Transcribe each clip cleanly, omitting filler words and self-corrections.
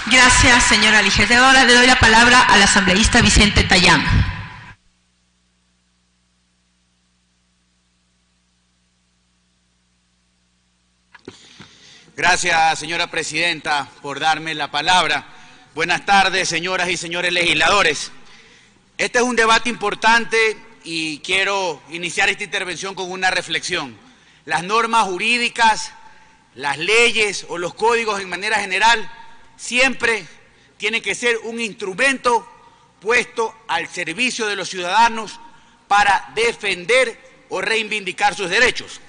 Gracias, señora legisladora. Le doy la palabra al asambleísta Vicente Tayán. Gracias, señora presidenta, por darme la palabra. Buenas tardes, señoras y señores legisladores. Este es un debate importante y quiero iniciar esta intervención con una reflexión. Las normas jurídicas, las leyes o los códigos en manera general siempre tienen que ser un instrumento puesto al servicio de los ciudadanos para defender o reivindicar sus derechos.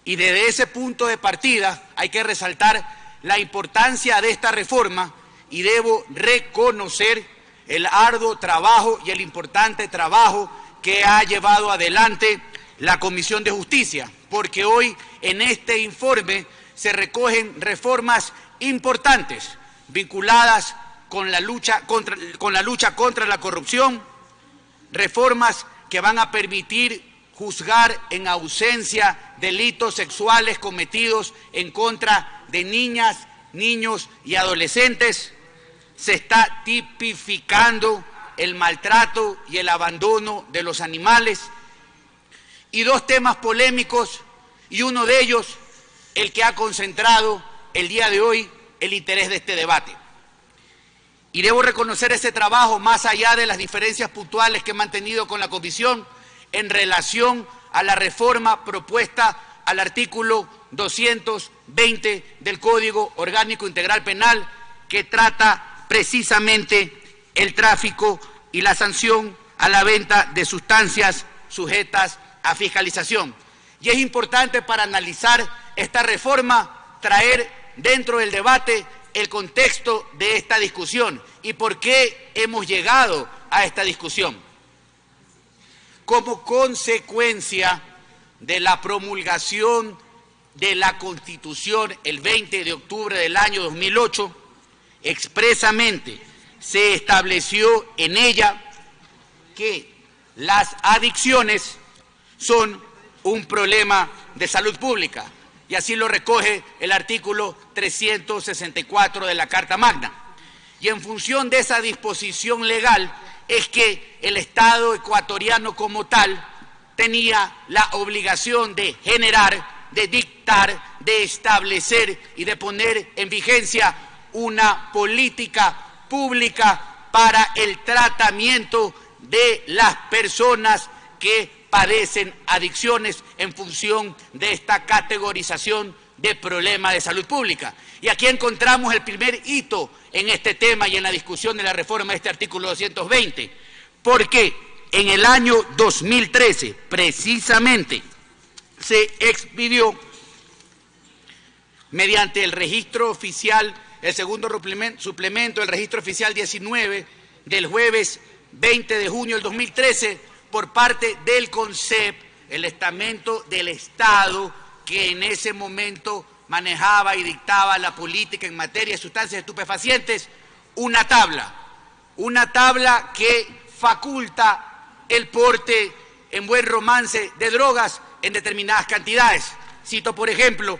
Y desde ese punto de partida hay que resaltar la importancia de esta reforma y debo reconocer el arduo trabajo y el importante trabajo que ha llevado adelante la Comisión de Justicia, porque hoy en este informe se recogen reformas importantes vinculadas con la lucha contra la corrupción, reformas que van a permitir juzgar en ausencia delitos sexuales cometidos en contra de niñas, niños y adolescentes. Se está tipificando el maltrato y el abandono de los animales. Y dos temas polémicos, y uno de ellos el que ha concentrado el día de hoy el interés de este debate. Y debo reconocer ese trabajo más allá de las diferencias puntuales que he mantenido con la Comisión en relación a la reforma propuesta al artículo 220 del Código Orgánico Integral Penal, que trata precisamente el tráfico y la sanción a la venta de sustancias sujetas a fiscalización. Y es importante para analizar esta reforma traer dentro del debate el contexto de esta discusión y por qué hemos llegado a esta discusión. Como consecuencia de la promulgación de la Constitución el 20 de octubre del año 2008, expresamente se estableció en ella que las adicciones son un problema de salud pública, y así lo recoge el artículo 364 de la Carta Magna. Y en función de esa disposición legal es que el Estado ecuatoriano como tal tenía la obligación de generar, de dictar, de establecer y de poner en vigencia una política pública para el tratamiento de las personas que padecen adicciones en función de esta categorización de problema de salud pública. Y aquí encontramos el primer hito en este tema y en la discusión de la reforma de este artículo 220, porque en el año 2013, precisamente, se expidió mediante el registro oficial, el segundo suplemento del registro oficial 19 del jueves 20 de junio del 2013, por parte del CONCEP, el estamento del Estado que en ese momento manejaba y dictaba la política en materia de sustancias estupefacientes, una tabla que faculta el porte en buen romance de drogas en determinadas cantidades. Cito, por ejemplo,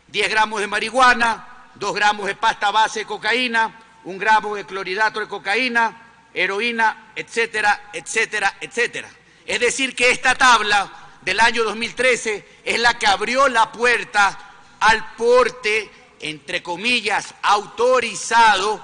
10 gramos de marihuana, 2 gramos de pasta base de cocaína, 1 gramo de clorhidrato de cocaína, heroína, etcétera, etcétera, etcétera. Es decir, que esta tabla del año 2013 es la que abrió la puerta al porte, entre comillas, autorizado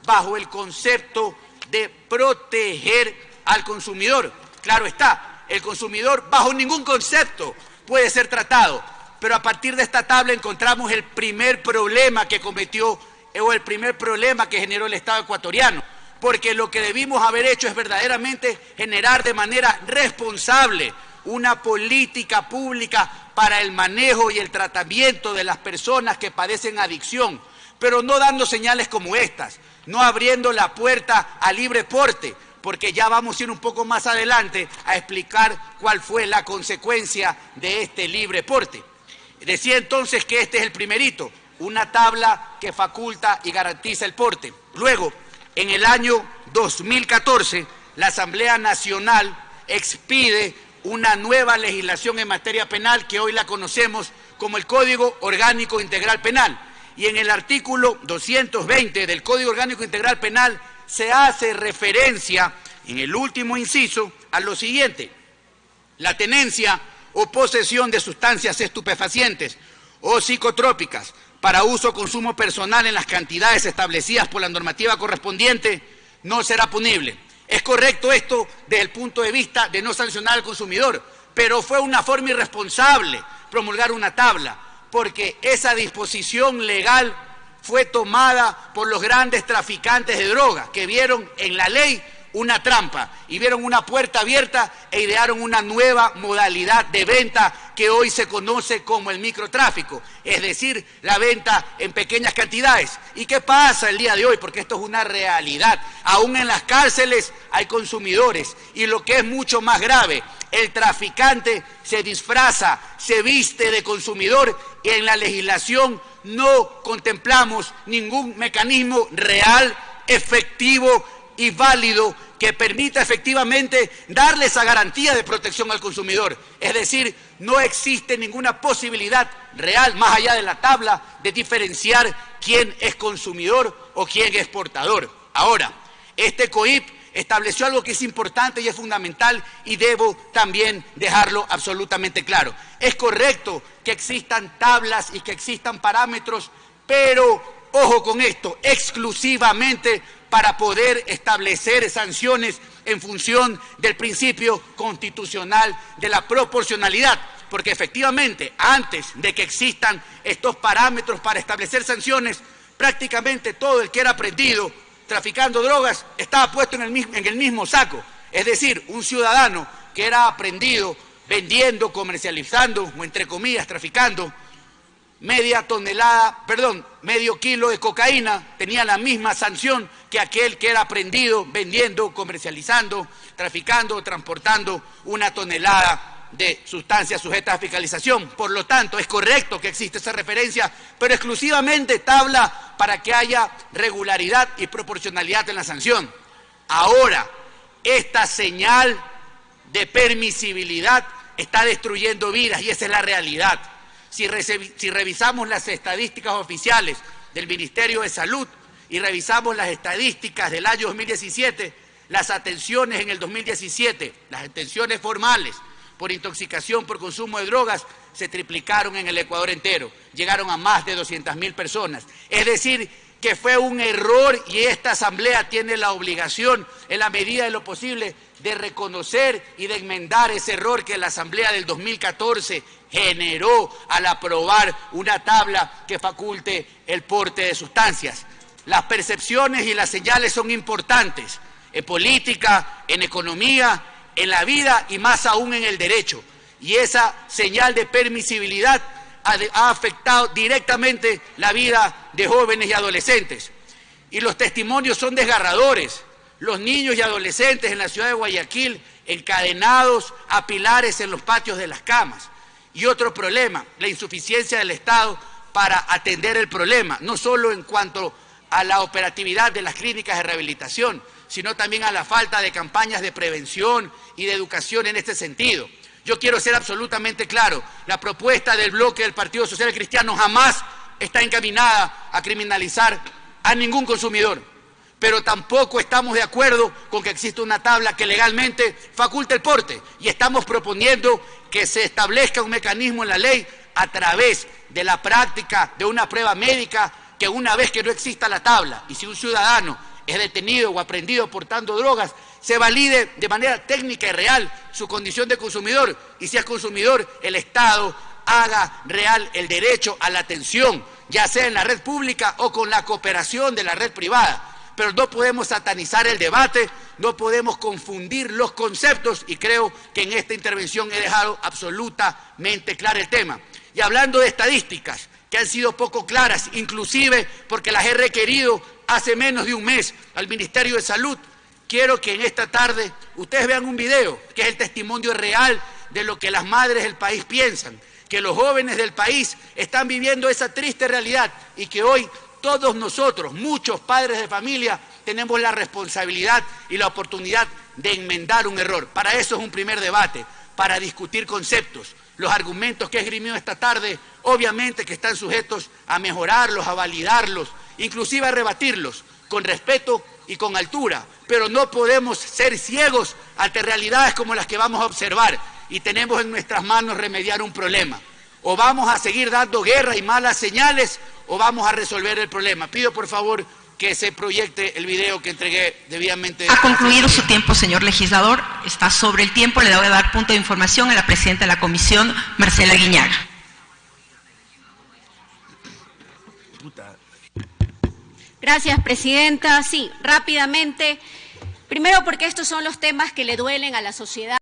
bajo el concepto de proteger al consumidor. Claro está, el consumidor bajo ningún concepto puede ser tratado, pero a partir de esta tabla encontramos el primer problema que cometió o el primer problema que generó el Estado ecuatoriano, porque lo que debimos haber hecho es verdaderamente generar de manera responsable una política pública para el manejo y el tratamiento de las personas que padecen adicción, pero no dando señales como estas, no abriendo la puerta a libre porte, porque ya vamos a ir un poco más adelante a explicar cuál fue la consecuencia de este libre porte. Decía entonces que este es el primerito, una tabla que faculta y garantiza el porte. Luego, en el año 2014, la Asamblea Nacional expide una nueva legislación en materia penal que hoy la conocemos como el Código Orgánico Integral Penal. y en el artículo 220 del Código Orgánico Integral Penal se hace referencia, en el último inciso, a lo siguiente: la tenencia o posesión de sustancias estupefacientes o psicotrópicas para uso o consumo personal en las cantidades establecidas por la normativa correspondiente no será punible. Es correcto esto desde el punto de vista de no sancionar al consumidor, pero fue una forma irresponsable promulgar una tabla, porque esa disposición legal fue tomada por los grandes traficantes de droga, que vieron en la ley una trampa y vieron una puerta abierta e idearon una nueva modalidad de venta que hoy se conoce como el microtráfico, es decir, la venta en pequeñas cantidades. ¿Y qué pasa el día de hoy? Porque esto es una realidad. Aún en las cárceles hay consumidores, y lo que es mucho más grave, el traficante se disfraza, se viste de consumidor, y en la legislación no contemplamos ningún mecanismo real, efectivo y válido que permita efectivamente darle esa garantía de protección al consumidor. Es decir, no existe ninguna posibilidad real, más allá de la tabla, de diferenciar quién es consumidor o quién es portador. Ahora, este COIP estableció algo que es importante y es fundamental, y debo también dejarlo absolutamente claro. Es correcto que existan tablas y que existan parámetros, pero ojo con esto, exclusivamente para poder establecer sanciones en función del principio constitucional de la proporcionalidad, porque efectivamente antes de que existan estos parámetros para establecer sanciones, prácticamente todo el que era prendido traficando drogas estaba puesto en el mismo saco. Es decir, un ciudadano que era aprendido vendiendo, comercializando o entre comillas traficando medio kilo de cocaína tenía la misma sanción que aquel que era aprendido vendiendo, comercializando, traficando o transportando una tonelada de sustancias sujetas a fiscalización. Por lo tanto, es correcto que existe esa referencia, pero exclusivamente tabla para que haya regularidad y proporcionalidad en la sanción. Ahora, esta señal de permisibilidad está destruyendo vidas, y esa es la realidad. Si revisamos las estadísticas oficiales del Ministerio de Salud y revisamos las estadísticas del año 2017, las atenciones en el 2017, las atenciones formales por intoxicación por consumo de drogas, se triplicaron en el Ecuador entero, llegaron a más de 200.000 personas. Es decir, que fue un error, y esta Asamblea tiene la obligación, en la medida de lo posible, de reconocer y de enmendar ese error que la Asamblea del 2014 generó al aprobar una tabla que faculte el porte de sustancias. Las percepciones y las señales son importantes en política, en economía, en la vida y más aún en el derecho. Y esa señal de permisibilidad ha afectado directamente la vida de jóvenes y adolescentes. Y los testimonios son desgarradores. Los niños y adolescentes en la ciudad de Guayaquil encadenados a pilares en los patios de las camas. Y otro problema, la insuficiencia del Estado para atender el problema, no solo en cuanto a la operatividad de las clínicas de rehabilitación, sino también a la falta de campañas de prevención y de educación en este sentido. Yo quiero ser absolutamente claro, la propuesta del bloque del Partido Social Cristiano jamás está encaminada a criminalizar a ningún consumidor, pero tampoco estamos de acuerdo con que exista una tabla que legalmente faculte el porte, y estamos proponiendo que se establezca un mecanismo en la ley a través de la práctica de una prueba médica, que una vez que no exista la tabla, y si un ciudadano es detenido o aprehendido portando drogas, se valide de manera técnica y real su condición de consumidor, y si es consumidor, el Estado haga real el derecho a la atención, ya sea en la red pública o con la cooperación de la red privada. Pero no podemos satanizar el debate, no podemos confundir los conceptos, y creo que en esta intervención he dejado absolutamente claro el tema. Y hablando de estadísticas que han sido poco claras, inclusive porque las he requerido hace menos de un mes al Ministerio de Salud, quiero que en esta tarde ustedes vean un video que es el testimonio real de lo que las madres del país piensan, que los jóvenes del país están viviendo esa triste realidad, y que hoy todos nosotros, muchos padres de familia, tenemos la responsabilidad y la oportunidad de enmendar un error. Para eso es un primer debate, para discutir conceptos. los argumentos que he esgrimido esta tarde, obviamente que están sujetos a mejorarlos, a validarlos, inclusive a rebatirlos, con respeto y con altura, pero no podemos ser ciegos ante realidades como las que vamos a observar y tenemos en nuestras manos remediar un problema. O vamos a seguir dando guerra y malas señales o vamos a resolver el problema. Pido por favor que se proyecte el video que entregué debidamente. Ha concluido su tiempo, señor legislador. Está sobre el tiempo. Le voy a dar punto de información a la presidenta de la comisión, Marcela Guiñaga. Gracias, presidenta. Sí, rápidamente. Primero porque estos son los temas que le duelen a la sociedad.